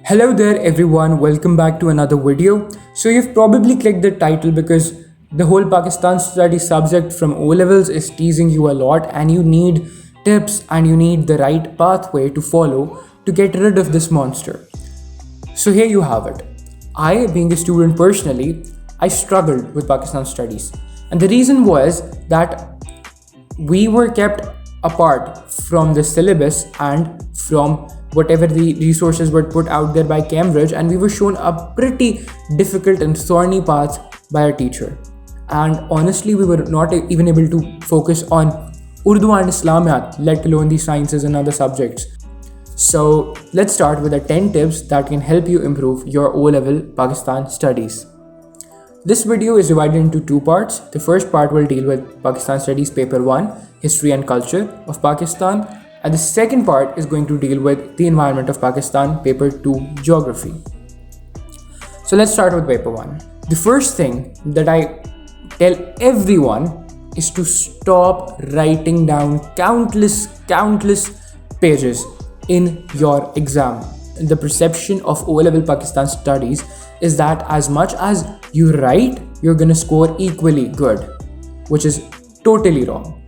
Hello there everyone, welcome back to another video. So you've probably clicked the title because the whole Pakistan study subject from O levels is teasing you a lot and you need tips and you need the right pathway to follow to get rid of this monster. So here you have it. I, being a student personally, I struggled with Pakistan studies. And the reason was that we were kept apart from the syllabus and from whatever the resources were put out there by Cambridge, and we were shown a pretty difficult and thorny path by our teacher. And honestly, we were not even able to focus on Urdu and Islamiyat, let alone the sciences and other subjects. So let's start with the 10 tips that can help you improve your O-level Pakistan studies. This video is divided into two parts. The first part will deal with Pakistan Studies Paper 1, History and Culture of Pakistan, and the second part is going to deal with the environment of Pakistan, Paper 2, Geography. So let's start with Paper 1. The first thing that I tell everyone is to stop writing down countless pages in your exam. The perception of O-level Pakistan studies is that as much as you write, you're gonna score equally good, which is totally wrong.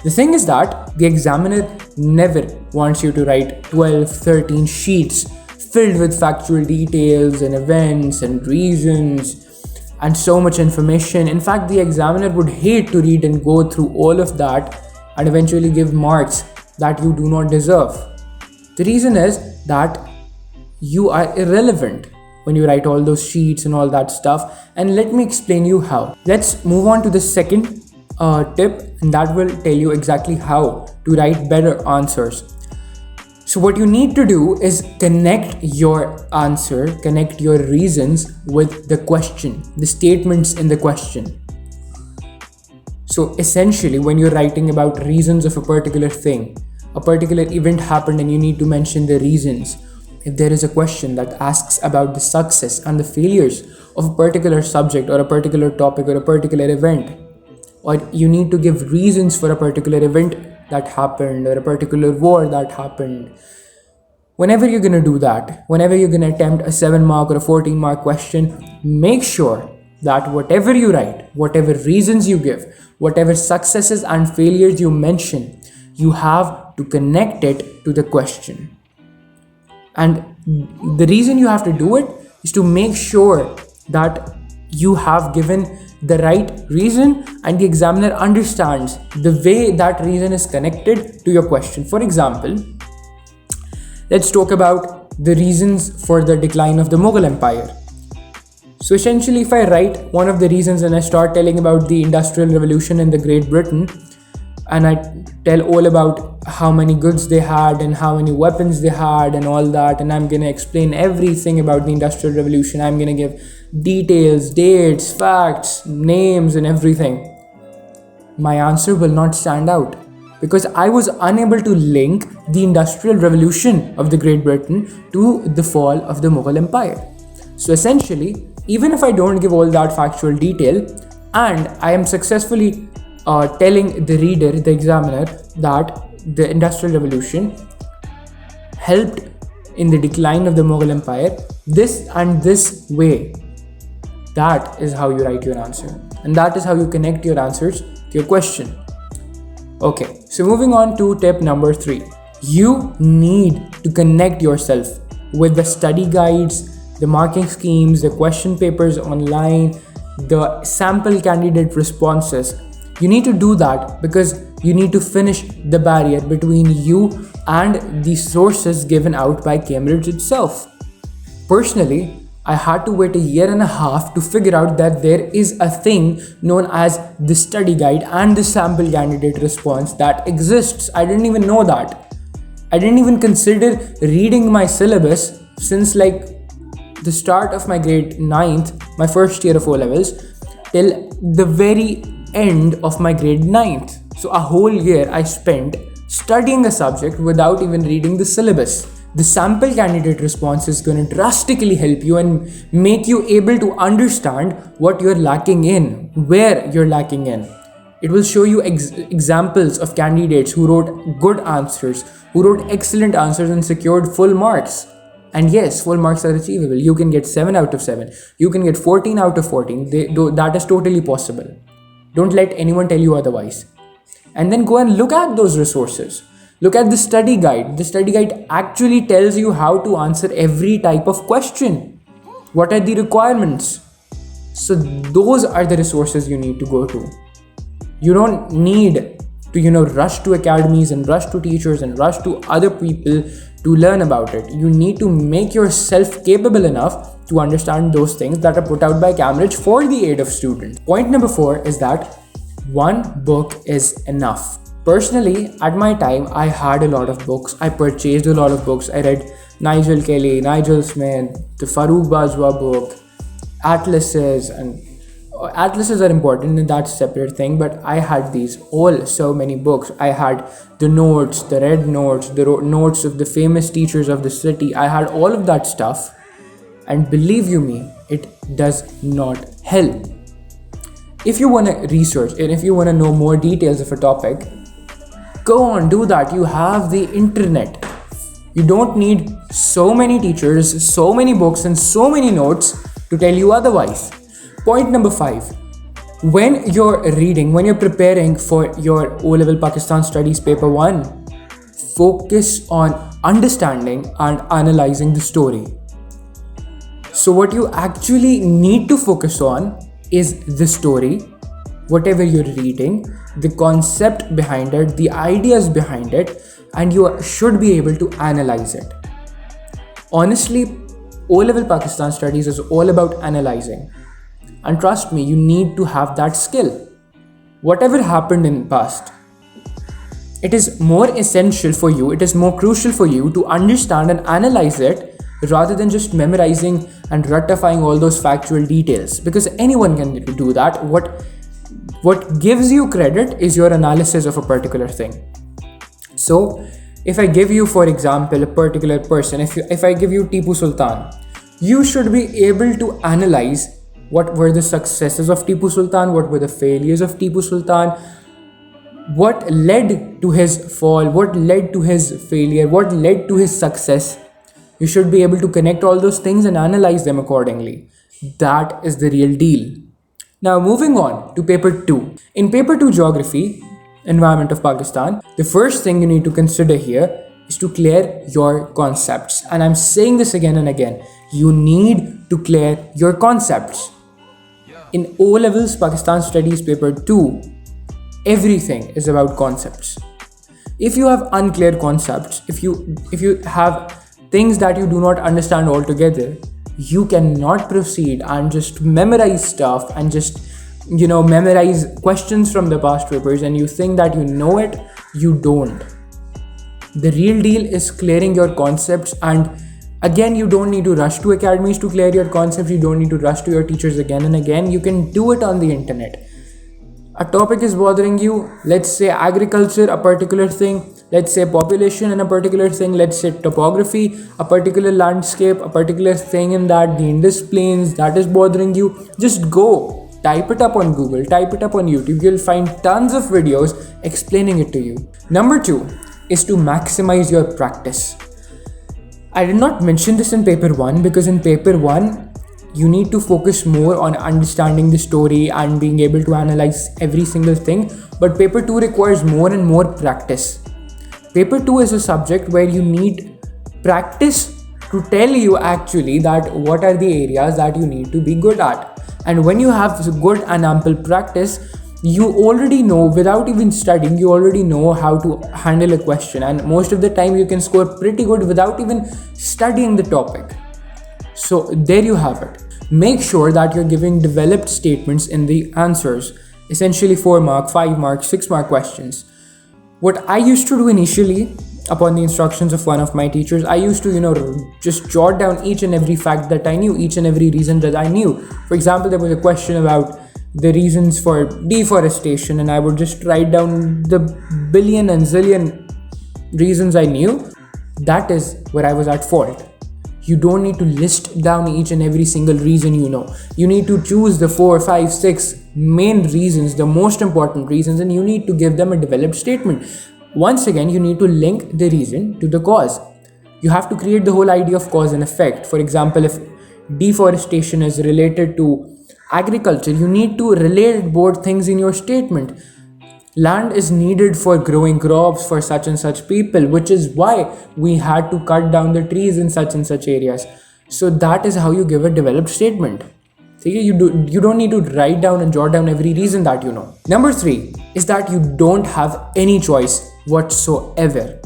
The thing is that the examiner never wants you to write 12, 13 sheets filled with factual details and events and reasons and so much information. In fact, the examiner would hate to read and go through all of that and eventually give marks that you do not deserve. The reason is that you are irrelevant when you write all those sheets and all that stuff, and let me explain you how. Let's move on to the second tip, and that will tell you exactly how to write better answers. So what you need to do is connect your answer, connect your reasons with the question, the statements in the question. So essentially, when you're writing about reasons of a particular thing, a particular event happened and you need to mention the reasons. If there is a question that asks about the success and the failures of a particular subject or a particular topic or a particular event, or you need to give reasons for a particular event that happened or a particular war that happened. Whenever you're going to do that, whenever you're going to attempt a 7-mark or a 14-mark question, make sure that whatever you write, whatever reasons you give, whatever successes and failures you mention, you have to connect it to the question. And the reason you have to do it is to make sure that you have given the right reason and the examiner understands the way that reason is connected to your question. For example, let's talk about the reasons for the decline of the Mughal Empire. So essentially, if I write one of the reasons and I start telling about the Industrial Revolution in the Great Britain, and I tell all about how many goods they had and how many weapons they had and all that, and I'm gonna explain everything about the Industrial Revolution, I'm gonna give details, dates, facts, names and everything, my answer will not stand out because I was unable to link the Industrial Revolution of the Great Britain to the fall of the Mughal Empire. So essentially, even if I don't give all that factual detail and I am successfully telling the reader, the examiner, that the Industrial Revolution helped in the decline of the Mughal Empire, this and this way, that is how you write your answer. And that is how you connect your answers to your question. Okay, so moving on to tip number 3. You need to connect yourself with the study guides, the marking schemes, the question papers online, the sample candidate responses. You need to do that because you need to finish the barrier between you and the sources given out by Cambridge itself. Personally, I had to wait a year and a half to figure out that there is a thing known as the study guide and the sample candidate response that exists. I didn't even know that. I didn't even consider reading my syllabus since like the start of my grade 9th, my first year of O-levels, till the very end of my grade 9th. So a whole year I spent studying a subject without even reading the syllabus. The sample candidate response is going to drastically help you and make you able to understand what you're lacking in, where you're lacking in. It will show you examples of candidates who wrote good answers, who wrote excellent answers and secured full marks. And yes, full marks are achievable. You can get 7 out of 7. You can get 14 out of 14. That is totally possible. Don't let anyone tell you otherwise. And then go and look at those resources. Look at the study guide. The study guide actually tells you how to answer every type of question. What are the requirements? So those are the resources you need to go to. You don't need to rush to academies and rush to teachers and rush to other people to learn about it. You need to make yourself capable enough to understand those things that are put out by Cambridge for the aid of students. Point number 4 is that one book is enough. Personally, at my time, I had a lot of books. I purchased a lot of books. I read Nigel Kelly, Nigel Smith, the Farooq Bajwa book, atlases, and atlases are important and that's a separate thing, but I had so many books. I had the notes, the red notes, the notes of the famous teachers of the city. I had all of that stuff, and believe you me, it does not help. If you want to research and if you want to know more details of a topic, go on, do that. You have the internet. You don't need so many teachers, so many books, and so many notes to tell you otherwise. Point number 5. When you're preparing for your O-Level Pakistan Studies Paper 1, focus on understanding and analyzing the story. So what you actually need to focus on is the story, whatever you're reading, the concept behind it, the ideas behind it, and you should be able to analyze it. Honestly, O-Level Pakistan Studies is all about analyzing. And trust me, you need to have that skill. Whatever happened in the past, it is more essential for you, it is more crucial for you to understand and analyze it rather than just memorizing and ratifying all those factual details, because anyone can do that. What gives you credit is your analysis of a particular thing. So if I give you, for example, a particular person, if I give you Tipu Sultan, you should be able to analyze what were the successes of Tipu Sultan, what were the failures of Tipu Sultan, what led to his fall, what led to his failure, what led to his success. You should be able to connect all those things and analyze them accordingly. That is the real deal. Now moving on to paper 2. In paper 2 geography, environment of Pakistan, the first thing you need to consider here is to clear your concepts. And I'm saying this again and again. You need to clear your concepts. In O-Levels Pakistan Studies Paper 2, everything is about concepts. If you have unclear concepts, if you have things that you do not understand altogether, you cannot proceed and just memorize stuff and just memorize questions from the past papers and you think that you know it. You don't. The real deal is clearing your concepts, and again, you don't need to rush to academies to clear your concepts. You don't need to rush to your teachers again and again. You can do it on the internet. A topic is bothering you, let's say agriculture, a particular thing, let's say population and a particular thing, let's say topography, a particular landscape, a particular thing in that, the Indus Plains, that is bothering you. Just go, type it up on Google, type it up on YouTube. You'll find tons of videos explaining it to you. Number 2 is to maximize your practice. I did not mention this in paper 1 because in paper 1, you need to focus more on understanding the story and being able to analyze every single thing. But paper 2 requires more and more practice. Paper 2 is a subject where you need practice to tell you actually that what are the areas that you need to be good at. And when you have good and ample practice, you already know, without even studying, you already know how to handle a question, and most of the time you can score pretty good without even studying the topic. So there you have it. Make sure that you're giving developed statements in the answers, essentially 4 mark, 5 mark, 6 mark questions. What I used to do initially, upon the instructions of one of my teachers, I used to just jot down each and every fact that I knew, each and every reason that I knew. For example, there was a question about the reasons for deforestation, and I would just write down the billion and zillion reasons I knew. That is where I was at fault. You don't need to list down each and every single reason you know. You need to choose the 4, 5, 6 main reasons, the most important reasons, and you need to give them a developed statement. Once again, you need to link the reason to the cause. You have to create the whole idea of cause and effect. For example, if deforestation is related to agriculture, you need to relate both things in your statement. Land is needed for growing crops for such and such people, which is why we had to cut down the trees in such and such areas. So that is how you give a developed statement. See, you don't need to write down and jot down every reason that you know. Number 3 is that you don't have any choice whatsoever.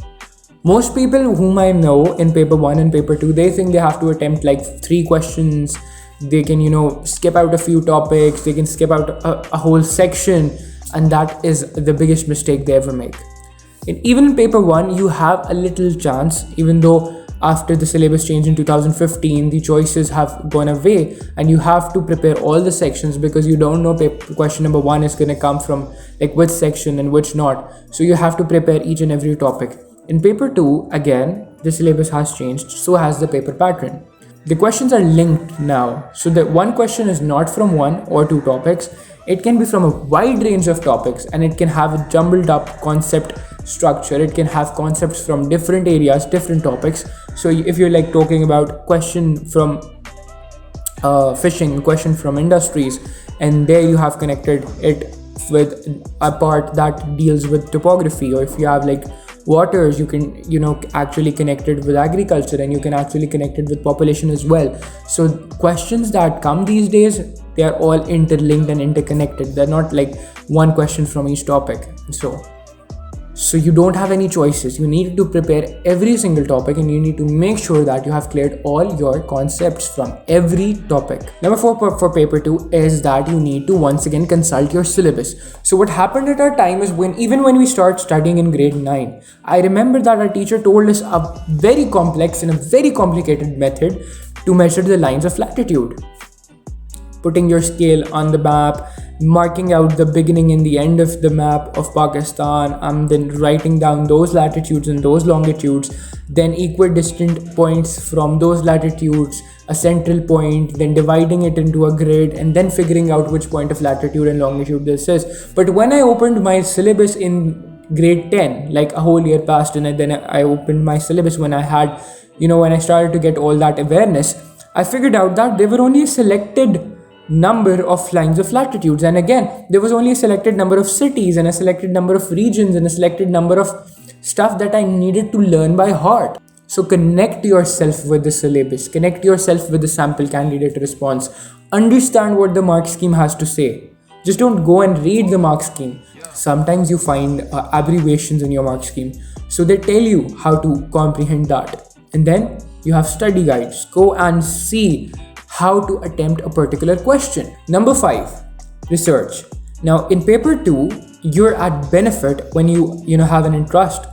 Most people whom I know in paper 1 and paper 2, they think they have to attempt like 3 questions. They can, skip out a few topics, they can skip out a whole section, and that is the biggest mistake they ever make. And even in paper 1, you have a little chance, even though after the syllabus change in 2015, the choices have gone away, and you have to prepare all the sections because you don't know question number 1 is going to come from like which section and which not. So you have to prepare each and every topic. In paper 2, again, the syllabus has changed, so has the paper pattern. The questions are linked now, so that one question is not from 1 or 2 topics. It can be from a wide range of topics, and it can have a jumbled up concept structure. It can have concepts from different areas, different topics. So if you're like talking about question from fishing, question from industries, and there you have connected it with a part that deals with topography, or if you have like waters, you can actually connect it with agriculture, and you can actually connect it with population as well. So questions that come these days, they are all interlinked and interconnected. They're not like one question from each topic. So you don't have any choices. You need to prepare every single topic, and you need to make sure that you have cleared all your concepts from every topic. Number 4 for paper 2 is that you need to once again consult your syllabus. So what happened at our time is even when we start studying in grade 9, I remember that our teacher told us a very complex and a very complicated method to measure the lines of latitude. Putting your scale on the map, marking out the beginning and the end of the map of Pakistan, and then writing down those latitudes and those longitudes, then equidistant points from those latitudes, a central point, then dividing it into a grid, and then figuring out which point of latitude and longitude this is. But when I opened my syllabus in grade 10, like a whole year passed, and then I opened my syllabus when I had, when I started to get all that awareness, I figured out that there were only a selected number of lines of latitudes, and again there was only a selected number of cities and a selected number of regions and a selected number of stuff that I needed to learn by heart. So connect yourself with the syllabus, connect yourself with the sample candidate response, understand what the mark scheme has to say. Just don't go and read the mark scheme. Sometimes you find abbreviations in your mark scheme, so they tell you how to comprehend that. And then you have study guides. Go and see how to attempt a particular question. Number 5, research. Now in paper 2, you're at benefit when you have an interest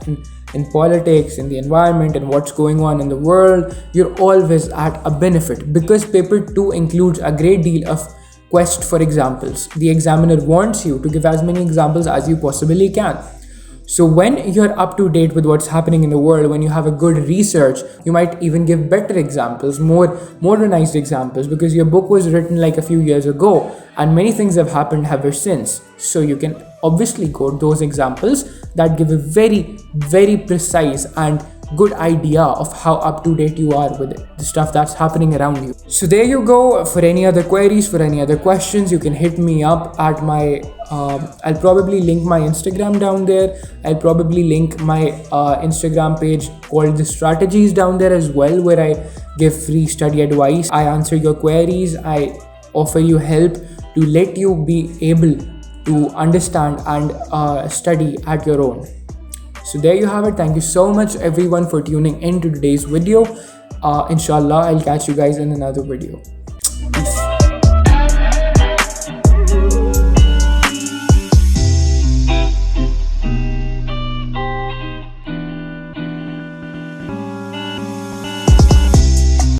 in politics, in the environment, and what's going on in the world. You're always at a benefit because paper 2 includes a great deal of quest for examples. The examiner wants you to give as many examples as you possibly can. So when you're up to date with what's happening in the world, when you have a good research, you might even give better examples, more modernized examples, because your book was written like a few years ago and many things have happened ever since. So you can obviously quote those examples that give a very, very precise and good idea of how up to date you are with the stuff that's happening around you. So there you go. For any other queries, for any other questions, you can hit me up at my I'll probably link my Instagram down there. I'll probably link my Instagram page called The Strategies down there as well, where I give free study advice. I answer your queries. I offer you help to let you be able to understand and study at your own. So there you have it. Thank you so much everyone for tuning in to today's video. Inshallah, I'll catch you guys in another video.